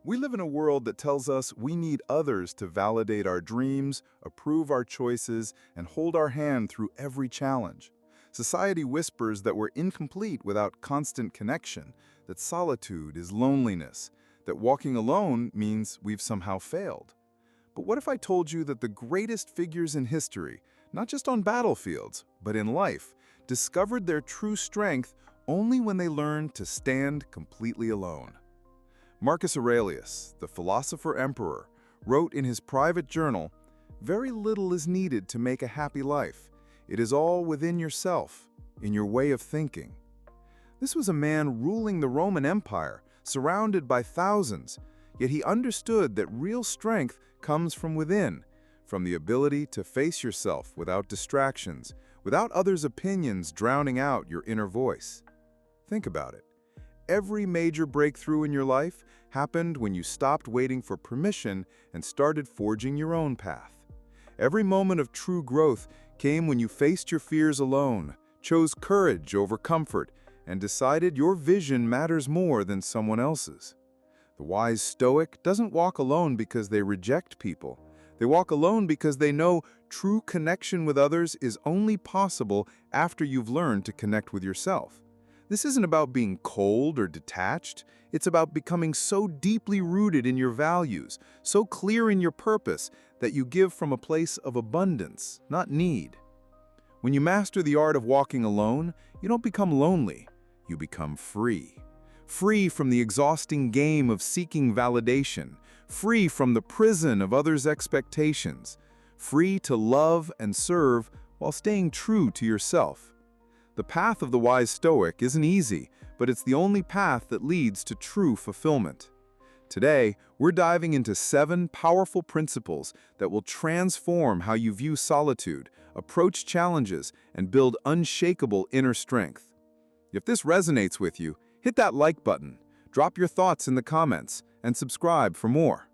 We live in a world that tells us we need others to validate our dreams, approve our choices, and hold our hand through every challenge. Society whispers that we're incomplete without constant connection, that solitude is loneliness, that walking alone means we've somehow failed. But what if I told you that the greatest figures in history, not just on battlefields, but in life, discovered their true strength only when they learned to stand completely alone? Marcus Aurelius, the philosopher-emperor, wrote in his private journal, "Very little is needed to make a happy life. It is all within yourself, in your way of thinking." This was a man ruling the Roman Empire, surrounded by thousands, yet he understood that real strength comes from within, from the ability to face yourself without distractions, without others' opinions drowning out your inner voice. Think about it. Every major breakthrough in your life happened when you stopped waiting for permission and started forging your own path. Every moment of true growth came when you faced your fears alone, chose courage over comfort, and decided your vision matters more than someone else's. The wise Stoic doesn't walk alone because they reject people. They walk alone because they know true connection with others is only possible after you've learned to connect with yourself. This isn't about being cold or detached. It's about becoming so deeply rooted in your values, so clear in your purpose, that you give from a place of abundance, not need. When you master the art of walking alone, you don't become lonely. You become free. Free from the exhausting game of seeking validation. Free from the prison of others' expectations. Free to love and serve while staying true to yourself. The path of the wise Stoic isn't easy, but it's the only path that leads to true fulfillment. Today, we're diving into 7 powerful principles that will transform how you view solitude, approach challenges, and build unshakable inner strength. If this resonates with you, hit that like button, drop your thoughts in the comments, and subscribe for more.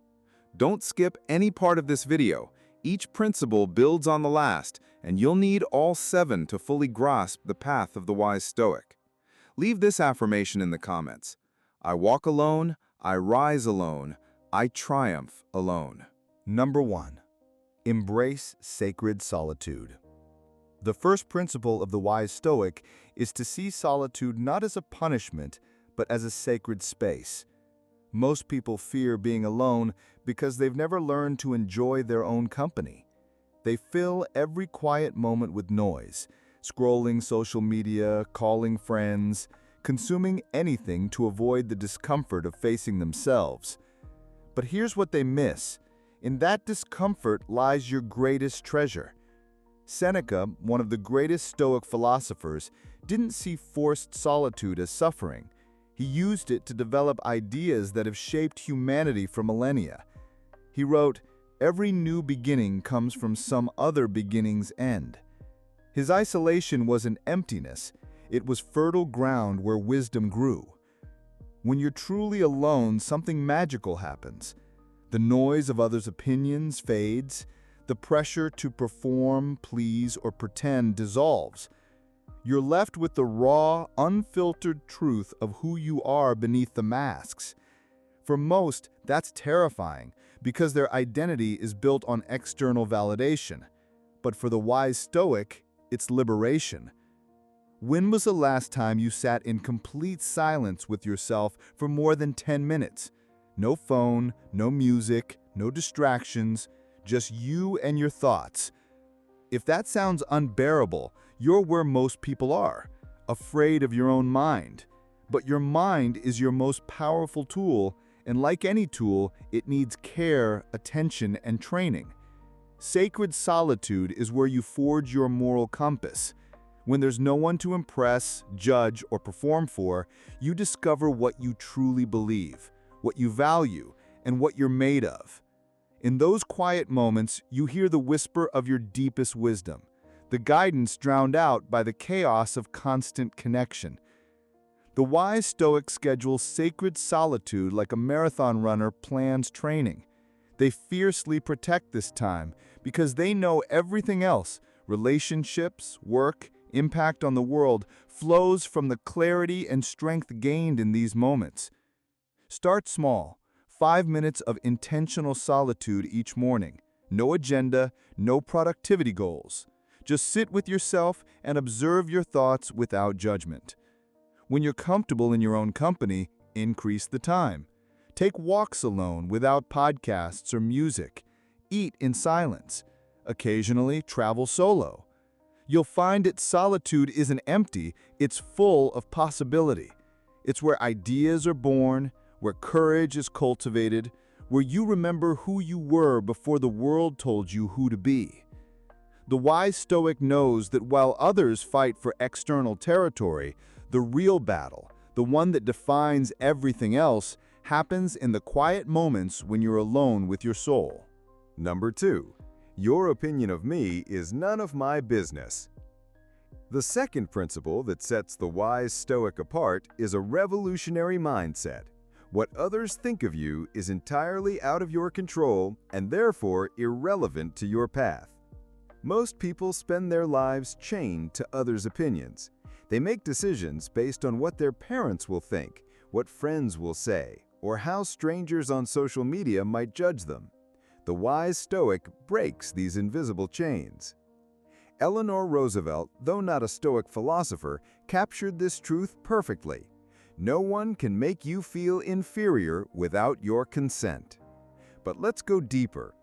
Don't skip any part of this video. Each principle builds on the last, and you'll need all 7 to fully grasp the path of the wise Stoic. Leave this affirmation in the comments. I walk alone, I rise alone, I triumph alone. Number 1. Embrace sacred solitude. The first principle of the wise Stoic is to see solitude not as a punishment, but as a sacred space. Most people fear being alone because they've never learned to enjoy their own company. They fill every quiet moment with noise, scrolling social media, calling friends, consuming anything to avoid the discomfort of facing themselves. But here's what they miss. In that discomfort lies your greatest treasure. Seneca, one of the greatest Stoic philosophers, didn't see forced solitude as suffering. He used it to develop ideas that have shaped humanity for millennia. He wrote, "Every new beginning comes from some other beginning's end." His isolation wasn't emptiness, it was fertile ground where wisdom grew. When you're truly alone, something magical happens. The noise of others' opinions fades, the pressure to perform, please, or pretend dissolves. You're left with the raw, unfiltered truth of who you are beneath the masks. For most, that's terrifying because their identity is built on external validation. But for the wise Stoic, it's liberation. When was the last time you sat in complete silence with yourself for more than 10 minutes? No phone, no music, no distractions, just you and your thoughts. If that sounds unbearable, you're where most people are, afraid of your own mind. But your mind is your most powerful tool, and like any tool, it needs care, attention, and training. Sacred solitude is where you forge your moral compass. When there's no one to impress, judge, or perform for, you discover what you truly believe, what you value, and what you're made of. In those quiet moments, you hear the whisper of your deepest wisdom, the guidance drowned out by the chaos of constant connection. The wise Stoic schedules sacred solitude like a marathon runner plans training. They fiercely protect this time because they know everything else, relationships, work, impact on the world, flows from the clarity and strength gained in these moments. Start small. 5 minutes of intentional solitude each morning. No agenda, no productivity goals. Just sit with yourself and observe your thoughts without judgment. When you're comfortable in your own company, increase the time. Take walks alone without podcasts or music. Eat in silence. Occasionally, travel solo. You'll find that solitude isn't empty, it's full of possibility. It's where ideas are born, where courage is cultivated, where you remember who you were before the world told you who to be. The wise Stoic knows that while others fight for external territory, the real battle, the one that defines everything else, happens in the quiet moments when you're alone with your soul. Number 2. Your opinion of me is none of my business. The second principle that sets the wise Stoic apart is a revolutionary mindset. What others think of you is entirely out of your control and therefore irrelevant to your path. Most people spend their lives chained to others' opinions. They make decisions based on what their parents will think, what friends will say, or how strangers on social media might judge them. The wise Stoic breaks these invisible chains. Eleanor Roosevelt, though not a Stoic philosopher, captured this truth perfectly. No one can make you feel inferior without your consent. But let's go deeper.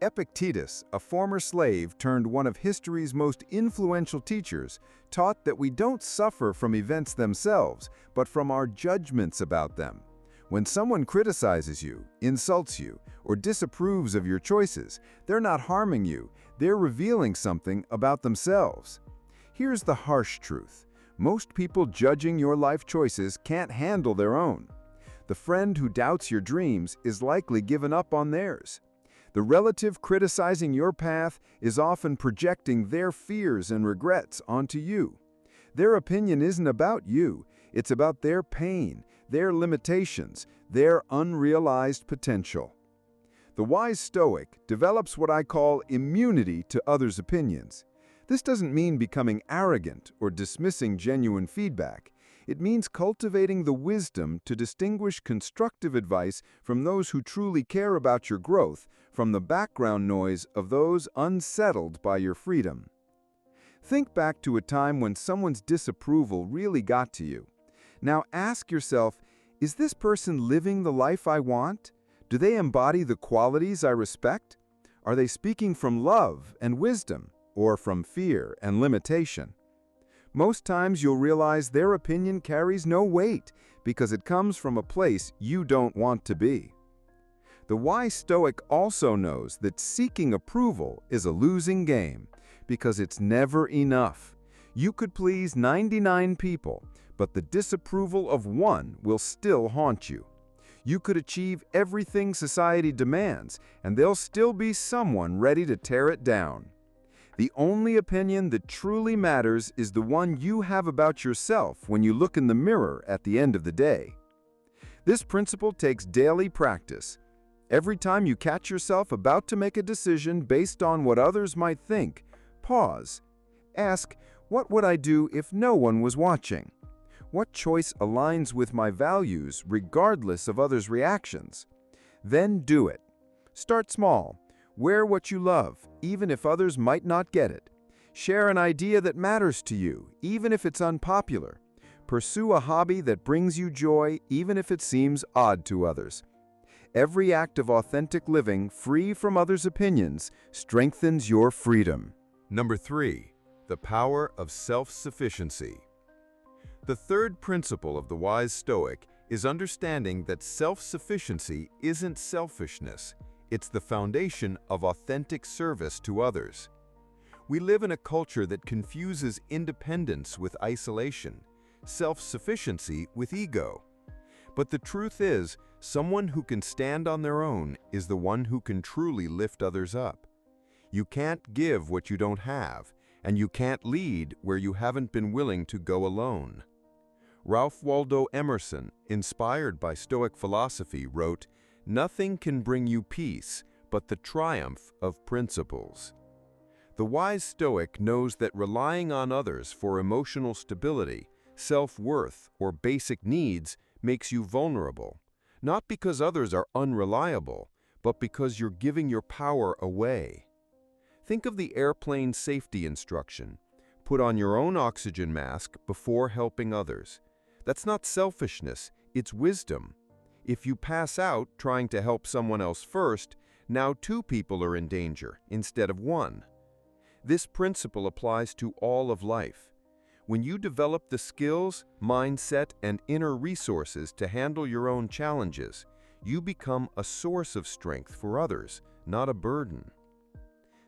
Epictetus, a former slave turned one of history's most influential teachers, taught that we don't suffer from events themselves, but from our judgments about them. When someone criticizes you, insults you, or disapproves of your choices, they're not harming you, they're revealing something about themselves. Here's the harsh truth. Most people judging your life choices can't handle their own. The friend who doubts your dreams is likely given up on theirs. The relative criticizing your path is often projecting their fears and regrets onto you. Their opinion isn't about you, it's about their pain, their limitations, their unrealized potential. The wise Stoic develops what I call immunity to others' opinions. This doesn't mean becoming arrogant or dismissing genuine feedback. It means cultivating the wisdom to distinguish constructive advice from those who truly care about your growth, from the background noise of those unsettled by your freedom. Think back to a time when someone's disapproval really got to you. Now ask yourself, is this person living the life I want? Do they embody the qualities I respect? Are they speaking from love and wisdom, or from fear and limitation? Most times you'll realize their opinion carries no weight because it comes from a place you don't want to be. The wise Stoic also knows that seeking approval is a losing game because it's never enough. You could please 99 people, but the disapproval of one will still haunt you. You could achieve everything society demands, and there'll still be someone ready to tear it down. The only opinion that truly matters is the one you have about yourself when you look in the mirror at the end of the day. This principle takes daily practice. Every time you catch yourself about to make a decision based on what others might think, pause. Ask, what would I do if no one was watching? What choice aligns with my values regardless of others' reactions? Then do it. Start small. Wear what you love, even if others might not get it. Share an idea that matters to you, even if it's unpopular. Pursue a hobby that brings you joy, even if it seems odd to others. Every act of authentic living, free from others' opinions, strengthens your freedom. Number 3. The power of self-sufficiency. The third principle of the wise Stoic is understanding that self-sufficiency isn't selfishness. It's the foundation of authentic service to others. We live in a culture that confuses independence with isolation, self-sufficiency with ego. But the truth is, someone who can stand on their own is the one who can truly lift others up. You can't give what you don't have, and you can't lead where you haven't been willing to go alone. Ralph Waldo Emerson, inspired by Stoic philosophy, wrote, "Nothing can bring you peace but the triumph of principles." The wise Stoic knows that relying on others for emotional stability, self-worth, or basic needs makes you vulnerable. Not because others are unreliable, but because you're giving your power away. Think of the airplane safety instruction. Put on your own oxygen mask before helping others. That's not selfishness, it's wisdom. If you pass out trying to help someone else first, now two people are in danger instead of one. This principle applies to all of life. When you develop the skills, mindset, and inner resources to handle your own challenges, you become a source of strength for others, not a burden.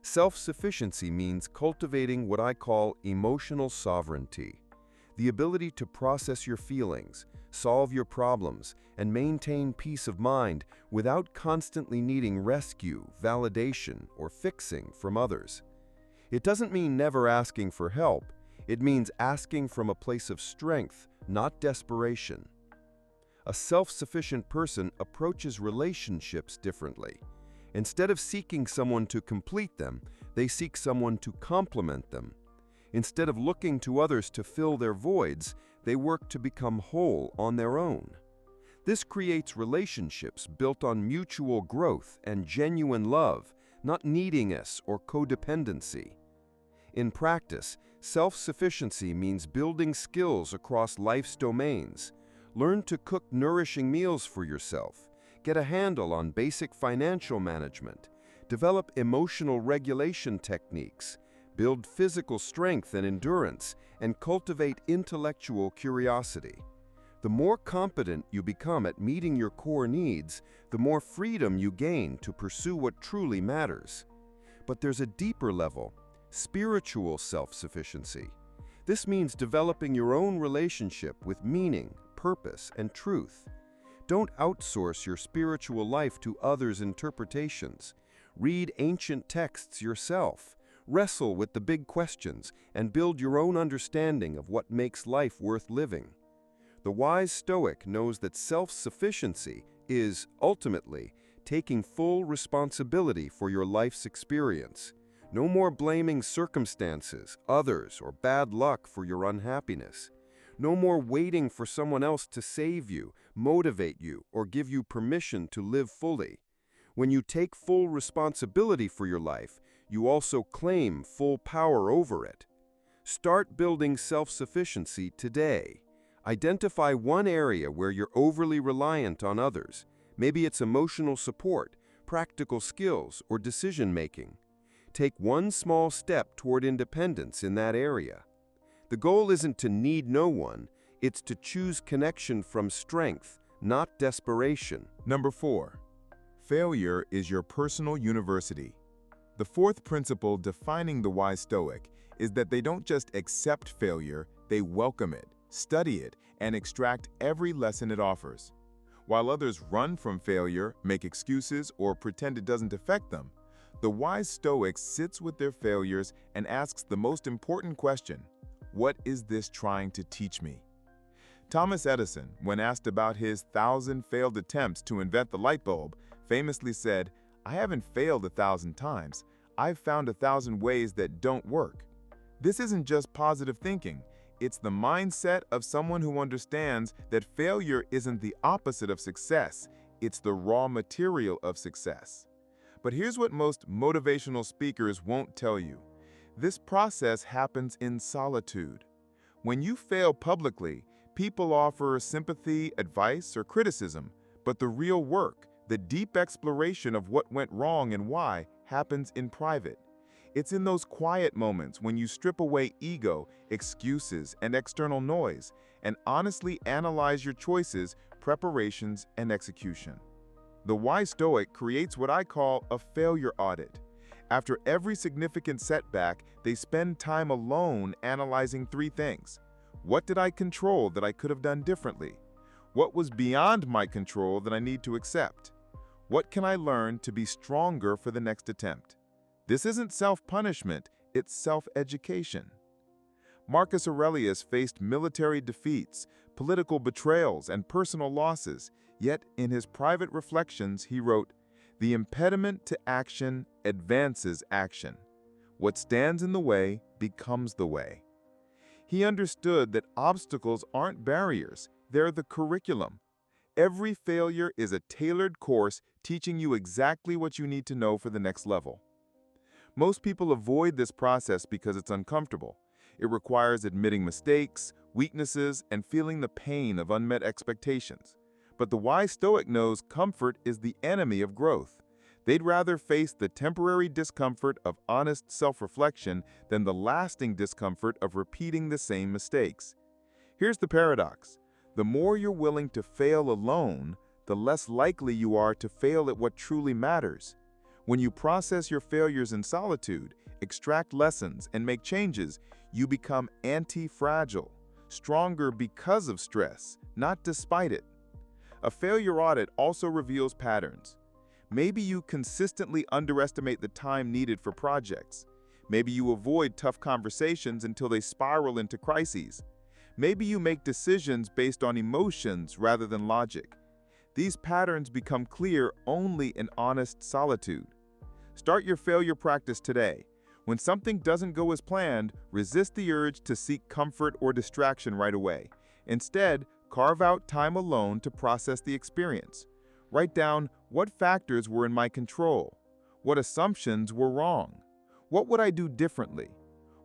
Self-sufficiency means cultivating what I call emotional sovereignty, the ability to process your feelings, solve your problems, and maintain peace of mind without constantly needing rescue, validation, or fixing from others. It doesn't mean never asking for help. It means asking from a place of strength, not desperation. A self-sufficient person approaches relationships differently. Instead of seeking someone to complete them, they seek someone to complement them. Instead of looking to others to fill their voids, they work to become whole on their own. This creates relationships built on mutual growth and genuine love, not neediness or codependency. In practice, self-sufficiency means building skills across life's domains. Learn to cook nourishing meals for yourself. Get a handle on basic financial management. Develop emotional regulation techniques. Build physical strength and endurance, and cultivate intellectual curiosity. The more competent you become at meeting your core needs, the more freedom you gain to pursue what truly matters. But there's a deeper level, spiritual self-sufficiency. This means developing your own relationship with meaning, purpose, and truth. Don't outsource your spiritual life to others' interpretations. Read ancient texts yourself. Wrestle with the big questions and build your own understanding of what makes life worth living. The wise Stoic knows that self-sufficiency is, ultimately, taking full responsibility for your life's experience. No more blaming circumstances, others, or bad luck for your unhappiness. No more waiting for someone else to save you, motivate you, or give you permission to live fully. When you take full responsibility for your life, you also claim full power over it. Start building self-sufficiency today. Identify one area where you're overly reliant on others. Maybe it's emotional support, practical skills, or decision-making. Take one small step toward independence in that area. The goal isn't to need no one, it's to choose connection from strength, not desperation. Number 4. Failure is your personal university. The fourth principle defining the wise Stoic is that they don't just accept failure, they welcome it, study it, and extract every lesson it offers. While others run from failure, make excuses, or pretend it doesn't affect them, the wise Stoic sits with their failures and asks the most important question: what is this trying to teach me? Thomas Edison, when asked about his 1,000 failed attempts to invent the light bulb, famously said, "I haven't failed 1,000 times. I've found 1,000 ways that don't work." This isn't just positive thinking. It's the mindset of someone who understands that failure isn't the opposite of success. It's the raw material of success. But here's what most motivational speakers won't tell you. This process happens in solitude. When you fail publicly, people offer sympathy, advice, or criticism, but the real work, the deep exploration of what went wrong and why, happens in private. It's in those quiet moments when you strip away ego, excuses, and external noise, and honestly analyze your choices, preparations, and execution. The wise Stoic creates what I call a failure audit. After every significant setback, they spend time alone analyzing 3 things. What did I control that I could have done differently? What was beyond my control that I need to accept? What can I learn to be stronger for the next attempt? This isn't self-punishment, it's self-education. Marcus Aurelius faced military defeats, political betrayals, and personal losses, yet in his private reflections he wrote, "The impediment to action advances action. What stands in the way becomes the way." He understood that obstacles aren't barriers, they're the curriculum. Every failure is a tailored course teaching you exactly what you need to know for the next level. Most people avoid this process because it's uncomfortable. It requires admitting mistakes, weaknesses, and feeling the pain of unmet expectations. But the wise Stoic knows comfort is the enemy of growth. They'd rather face the temporary discomfort of honest self-reflection than the lasting discomfort of repeating the same mistakes. Here's the paradox. The more you're willing to fail alone, the less likely you are to fail at what truly matters. When you process your failures in solitude, extract lessons, and make changes, you become anti-fragile, stronger because of stress, not despite it. A failure audit also reveals patterns. Maybe you consistently underestimate the time needed for projects. Maybe you avoid tough conversations until they spiral into crises. Maybe you make decisions based on emotions rather than logic. These patterns become clear only in honest solitude. Start your failure practice today. When something doesn't go as planned, resist the urge to seek comfort or distraction right away. Instead, carve out time alone to process the experience. Write down what factors were in my control, what assumptions were wrong, what would I do differently,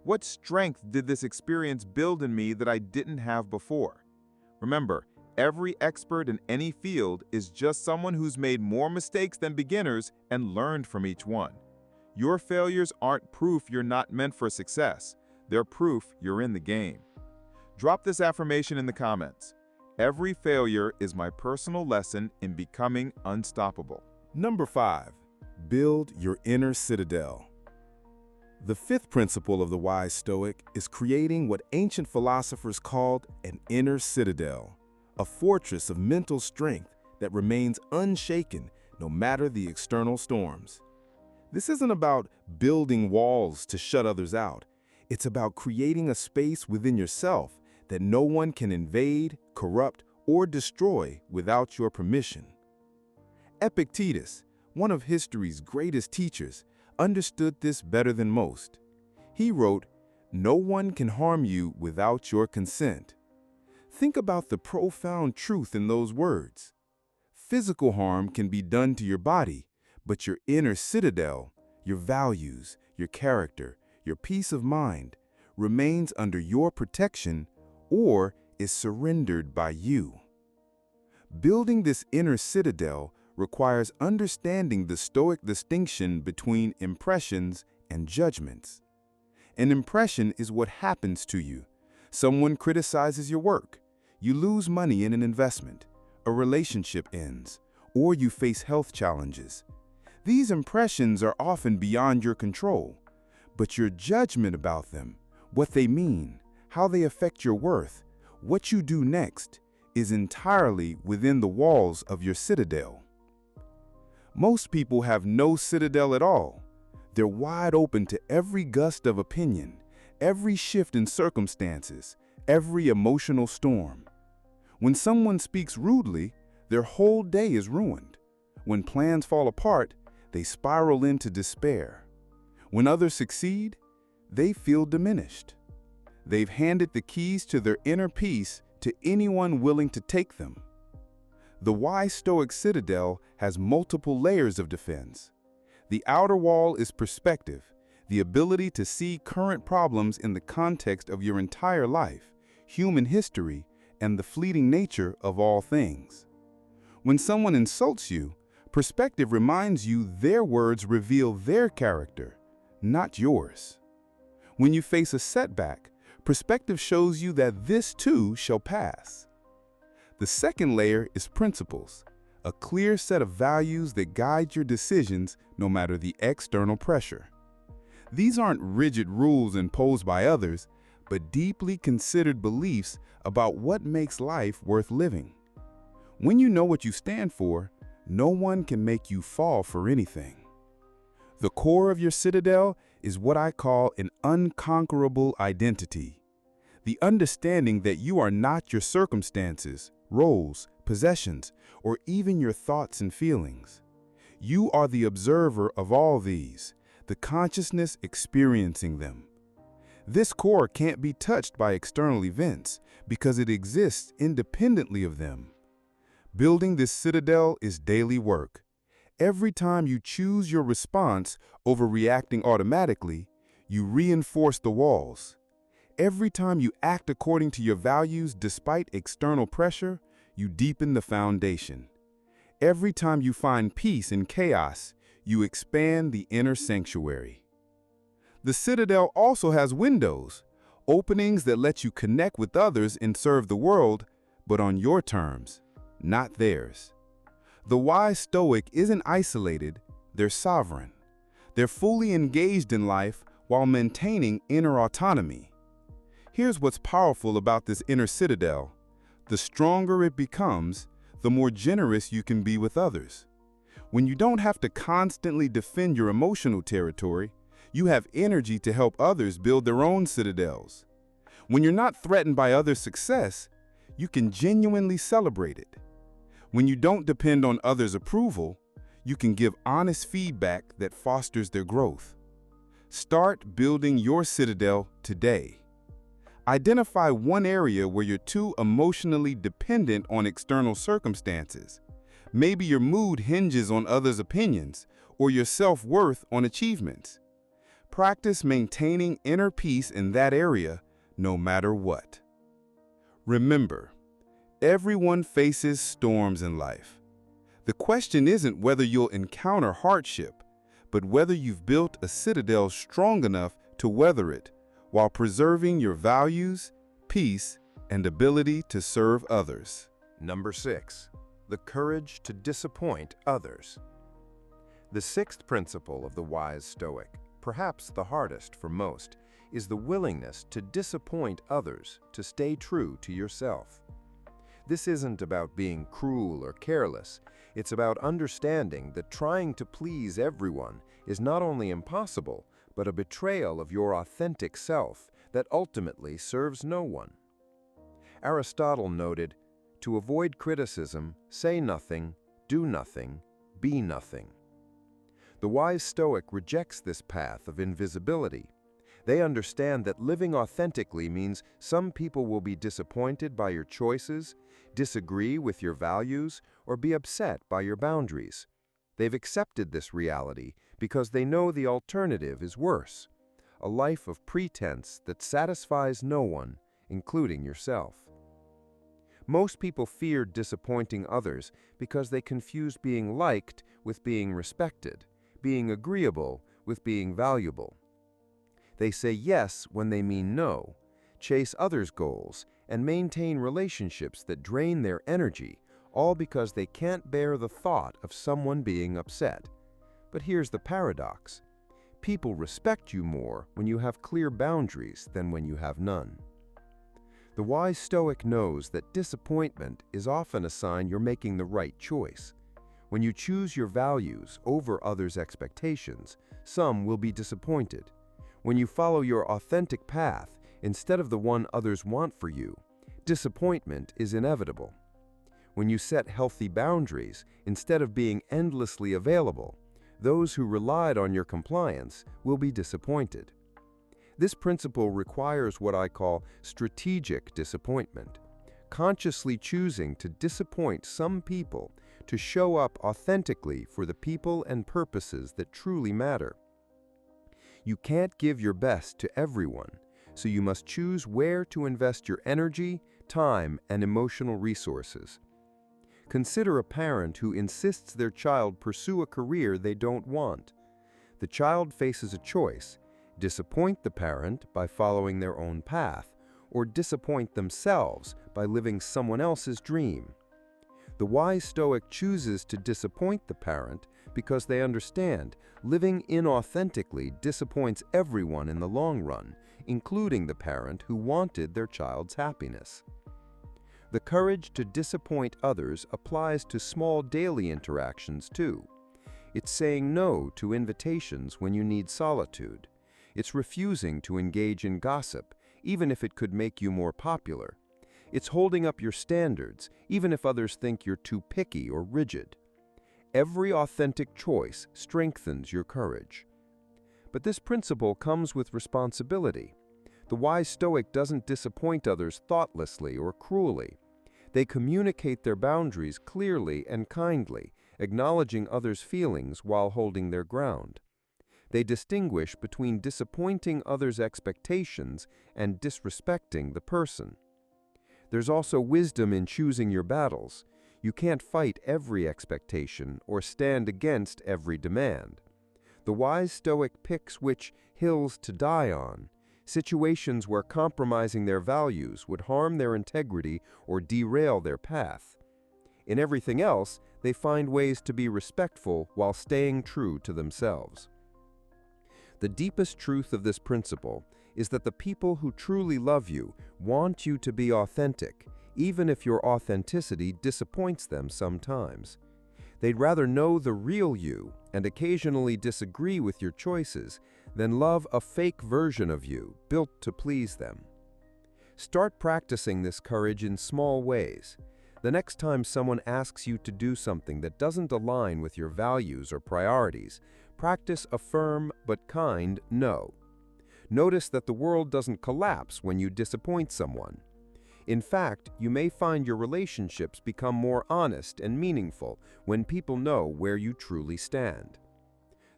what strength did this experience build in me that I didn't have before. Remember, every expert in any field is just someone who's made more mistakes than beginners and learned from each one. Your failures aren't proof you're not meant for success. They're proof you're in the game. Drop this affirmation in the comments. Every failure is my personal lesson in becoming unstoppable. Number 5. Build your inner citadel. The fifth principle of the wise Stoic is creating what ancient philosophers called an inner citadel, a fortress of mental strength that remains unshaken no matter the external storms. This isn't about building walls to shut others out. It's about creating a space within yourself that no one can invade, corrupt, or destroy without your permission. Epictetus, one of history's greatest teachers, understood this better than most. He wrote, "No one can harm you without your consent." Think about the profound truth in those words. Physical harm can be done to your body, but your inner citadel, your values, your character, your peace of mind, remains under your protection or is surrendered by you. Building this inner citadel requires understanding the Stoic distinction between impressions and judgments. An impression is what happens to you. Someone criticizes your work, you lose money in an investment, a relationship ends, or you face health challenges. These impressions are often beyond your control, but your judgment about them, what they mean, how they affect your worth, what you do next, is entirely within the walls of your citadel. Most people have no citadel at all. They're wide open to every gust of opinion, every shift in circumstances, every emotional storm. When someone speaks rudely, their whole day is ruined. When plans fall apart, they spiral into despair. When others succeed, they feel diminished. They've handed the keys to their inner peace to anyone willing to take them. The wise Stoic citadel has multiple layers of defense. The outer wall is perspective, the ability to see current problems in the context of your entire life, human history, and the fleeting nature of all things. When someone insults you, perspective reminds you their words reveal their character, not yours. When you face a setback, perspective shows you that this too shall pass. The second layer is principles, a clear set of values that guide your decisions no matter the external pressure. These aren't rigid rules imposed by others, but deeply considered beliefs about what makes life worth living. When you know what you stand for, no one can make you fall for anything. The core of your citadel is what I call an unconquerable identity. The understanding that you are not your circumstances, roles, possessions, or even your thoughts and feelings. You are the observer of all these, the consciousness experiencing them. This core can't be touched by external events because it exists independently of them. Building this citadel is daily work. Every time you choose your response over reacting automatically, you reinforce the walls. Every time you act according to your values despite external pressure, you deepen the foundation. Every time you find peace in chaos, you expand the inner sanctuary. The citadel also has windows, openings that let you connect with others and serve the world, but on your terms, not theirs. The wise Stoic isn't isolated, they're sovereign. They're fully engaged in life while maintaining inner autonomy. Here's what's powerful about this inner citadel. The stronger it becomes, the more generous you can be with others. When you don't have to constantly defend your emotional territory, you have energy to help others build their own citadels. When you're not threatened by others' success, you can genuinely celebrate it. When you don't depend on others' approval, you can give honest feedback that fosters their growth. Start building your citadel today. Identify one area where you're too emotionally dependent on external circumstances. Maybe your mood hinges on others' opinions, or your self-worth on achievements. Practice maintaining inner peace in that area, no matter what. Remember, everyone faces storms in life. The question isn't whether you'll encounter hardship, but whether you've built a citadel strong enough to weather it, while preserving your values, peace, and ability to serve others. Number 6. The courage to disappoint others. The sixth principle of the wise Stoic, perhaps the hardest for most, is the willingness to disappoint others to stay true to yourself. This isn't about being cruel or careless. It's about understanding that trying to please everyone is not only impossible, but a betrayal of your authentic self that ultimately serves no one. Aristotle noted, "To avoid criticism, say nothing, do nothing, be nothing." The wise Stoic rejects this path of invisibility. They understand that living authentically means some people will be disappointed by your choices, disagree with your values, or be upset by your boundaries. They've accepted this reality because they know the alternative is worse, a life of pretense that satisfies no one, including yourself. Most people fear disappointing others because they confuse being liked with being respected, being agreeable with being valuable. They say yes when they mean no, chase others' goals, and maintain relationships that drain their energy, all because they can't bear the thought of someone being upset. But here's the paradox. People respect you more when you have clear boundaries than when you have none. The wise Stoic knows that disappointment is often a sign you're making the right choice. When you choose your values over others' expectations, some will be disappointed. When you follow your authentic path instead of the one others want for you, disappointment is inevitable. When you set healthy boundaries instead of being endlessly available, those who relied on your compliance will be disappointed. This principle requires what I call strategic disappointment, consciously choosing to disappoint some people to show up authentically for the people and purposes that truly matter. You can't give your best to everyone, so you must choose where to invest your energy, time, and emotional resources. Consider a parent who insists their child pursue a career they don't want. The child faces a choice: disappoint the parent by following their own path, or disappoint themselves by living someone else's dream. The wise Stoic chooses to disappoint the parent because they understand living inauthentically disappoints everyone in the long run, including the parent who wanted their child's happiness. The courage to disappoint others applies to small daily interactions too. It's saying no to invitations when you need solitude. It's refusing to engage in gossip, even if it could make you more popular. It's holding up your standards, even if others think you're too picky or rigid. Every authentic choice strengthens your courage. But this principle comes with responsibility. The wise Stoic doesn't disappoint others thoughtlessly or cruelly. They communicate their boundaries clearly and kindly, acknowledging others' feelings while holding their ground. They distinguish between disappointing others' expectations and disrespecting the person. There's also wisdom in choosing your battles. You can't fight every expectation or stand against every demand. The wise Stoic picks which hills to die on, situations where compromising their values would harm their integrity or derail their path. In everything else, they find ways to be respectful while staying true to themselves. The deepest truth of this principle is that the people who truly love you want you to be authentic, even if your authenticity disappoints them sometimes. They'd rather know the real you and occasionally disagree with your choices than love a fake version of you built to please them. Start practicing this courage in small ways. The next time someone asks you to do something that doesn't align with your values or priorities, practice a firm but kind no. Notice that the world doesn't collapse when you disappoint someone. In fact, you may find your relationships become more honest and meaningful when people know where you truly stand.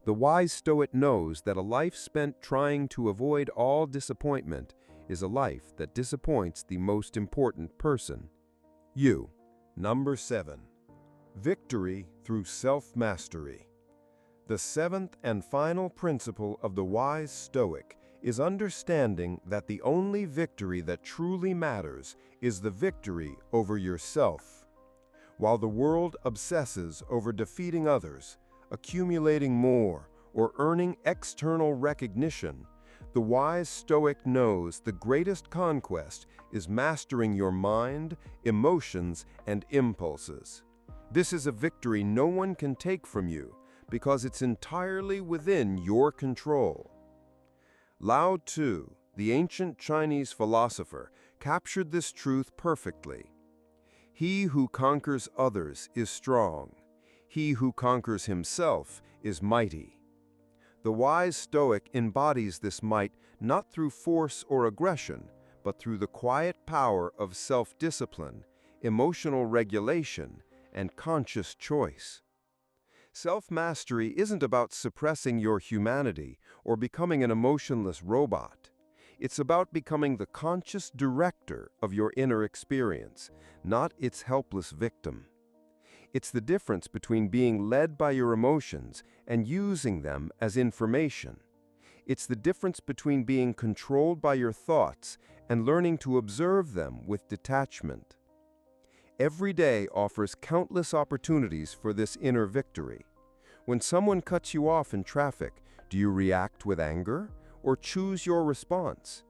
The wise Stoic knows that a life spent trying to avoid all disappointment is a life that disappoints the most important person, you. Number 7. Victory through self-mastery. The seventh and final principle of the wise Stoic is understanding that the only victory that truly matters is the victory over yourself. While the world obsesses over defeating others, accumulating more, or earning external recognition, the wise Stoic knows the greatest conquest is mastering your mind, emotions, and impulses. This is a victory no one can take from you because it's entirely within your control. Lao Tzu, the ancient Chinese philosopher, captured this truth perfectly. He who conquers others is strong. He who conquers himself is mighty. The wise Stoic embodies this might not through force or aggression, but through the quiet power of self-discipline, emotional regulation, and conscious choice. Self-mastery isn't about suppressing your humanity or becoming an emotionless robot. It's about becoming the conscious director of your inner experience, not its helpless victim. It's the difference between being led by your emotions and using them as information. It's the difference between being controlled by your thoughts and learning to observe them with detachment. Every day offers countless opportunities for this inner victory. When someone cuts you off in traffic, do you react with anger or choose your response?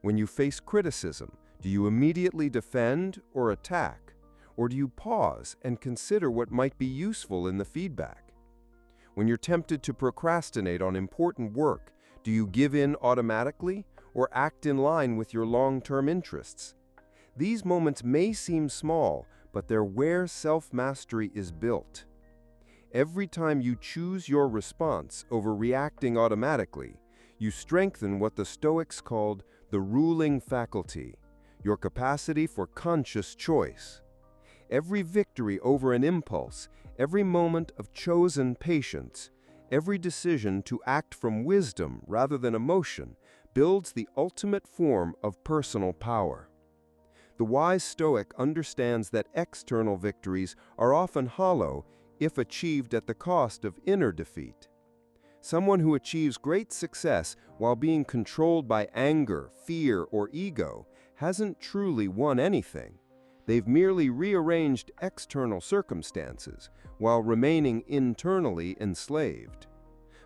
When you face criticism, do you immediately defend or attack? Or do you pause and consider what might be useful in the feedback? When you're tempted to procrastinate on important work, do you give in automatically or act in line with your long-term interests? These moments may seem small, but they're where self-mastery is built. Every time you choose your response over reacting automatically, you strengthen what the Stoics called the ruling faculty, your capacity for conscious choice. Every victory over an impulse, every moment of chosen patience, every decision to act from wisdom rather than emotion builds the ultimate form of personal power. The wise Stoic understands that external victories are often hollow if achieved at the cost of inner defeat. Someone who achieves great success while being controlled by anger, fear, or ego hasn't truly won anything. They've merely rearranged external circumstances while remaining internally enslaved.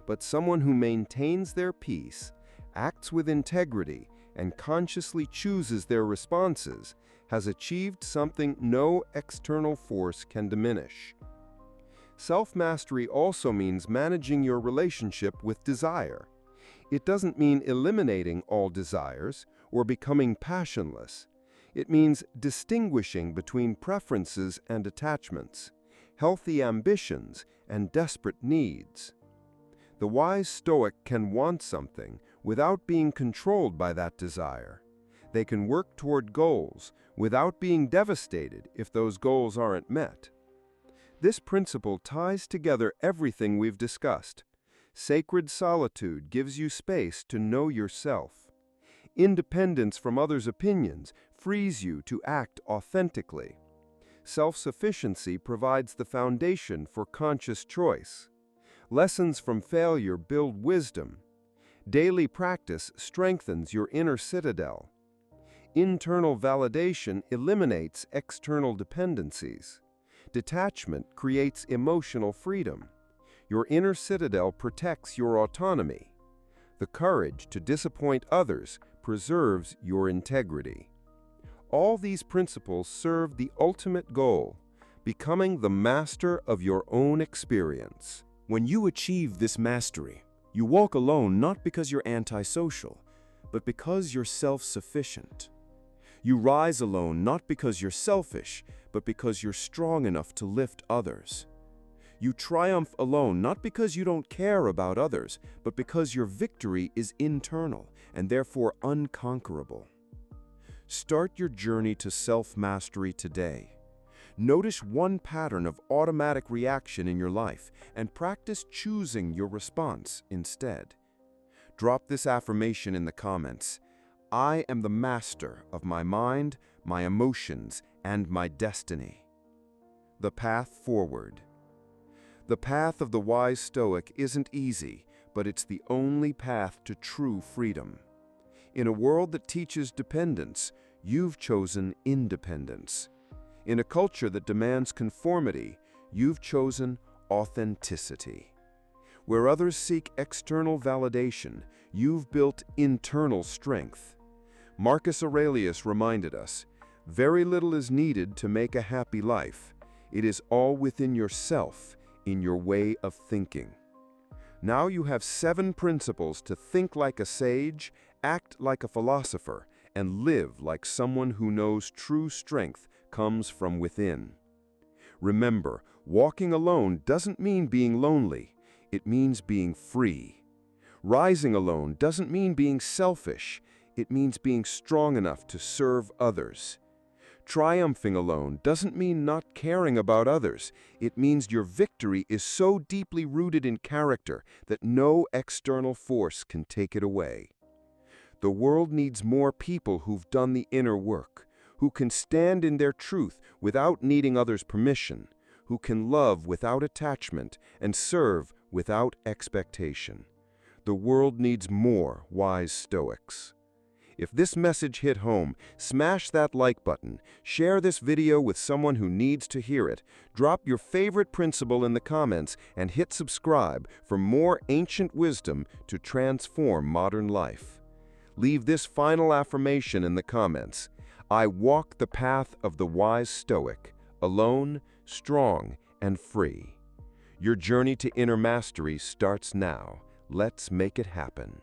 But someone who maintains their peace, acts with integrity, and consciously chooses their responses has achieved something no external force can diminish. Self-mastery also means managing your relationship with desire. It doesn't mean eliminating all desires or becoming passionless. It means distinguishing between preferences and attachments, healthy ambitions and desperate needs. The wise Stoic can want something without being controlled by that desire. they can work toward goals without being devastated if those goals aren't met. This principle ties together everything we've discussed. Sacred solitude gives you space to know yourself. Independence from others' opinions frees you to act authentically. Self-sufficiency provides the foundation for conscious choice. Lessons from failure build wisdom. Daily practice strengthens your inner citadel. Internal validation eliminates external dependencies. Detachment creates emotional freedom. Your inner citadel protects your autonomy. The courage to disappoint others preserves your integrity. All these principles serve the ultimate goal, becoming the master of your own experience. When you achieve this mastery, you walk alone not because you're antisocial, but because you're self-sufficient. You rise alone not because you're selfish, but because you're strong enough to lift others. You triumph alone not because you don't care about others, but because your victory is internal and therefore unconquerable. Start your journey to self-mastery today. Notice one pattern of automatic reaction in your life and practice choosing your response instead. Drop this affirmation in the comments. I am the master of my mind, my emotions, and my destiny. The path forward. The path of the wise Stoic isn't easy, but it's the only path to true freedom. In a world that teaches dependence, you've chosen independence. In a culture that demands conformity, you've chosen authenticity. Where others seek external validation, you've built internal strength. Marcus Aurelius reminded us, very little is needed to make a happy life. It is all within yourself, in your way of thinking. Now you have 7 principles to think like a sage, act like a philosopher, and live like someone who knows true strength comes from within. Remember, walking alone doesn't mean being lonely. It means being free. Rising alone doesn't mean being selfish. It means being strong enough to serve others. Triumphing alone doesn't mean not caring about others. It means your victory is so deeply rooted in character that no external force can take it away. The world needs more people who've done the inner work, who can stand in their truth without needing others' permission, who can love without attachment and serve without expectation. The world needs more wise Stoics. If this message hit home, smash that like button, share this video with someone who needs to hear it, drop your favorite principle in the comments, and hit subscribe for more ancient wisdom to transform modern life. Leave this final affirmation in the comments. I walk the path of the wise Stoic, alone, strong, and free. Your journey to inner mastery starts now. Let's make it happen.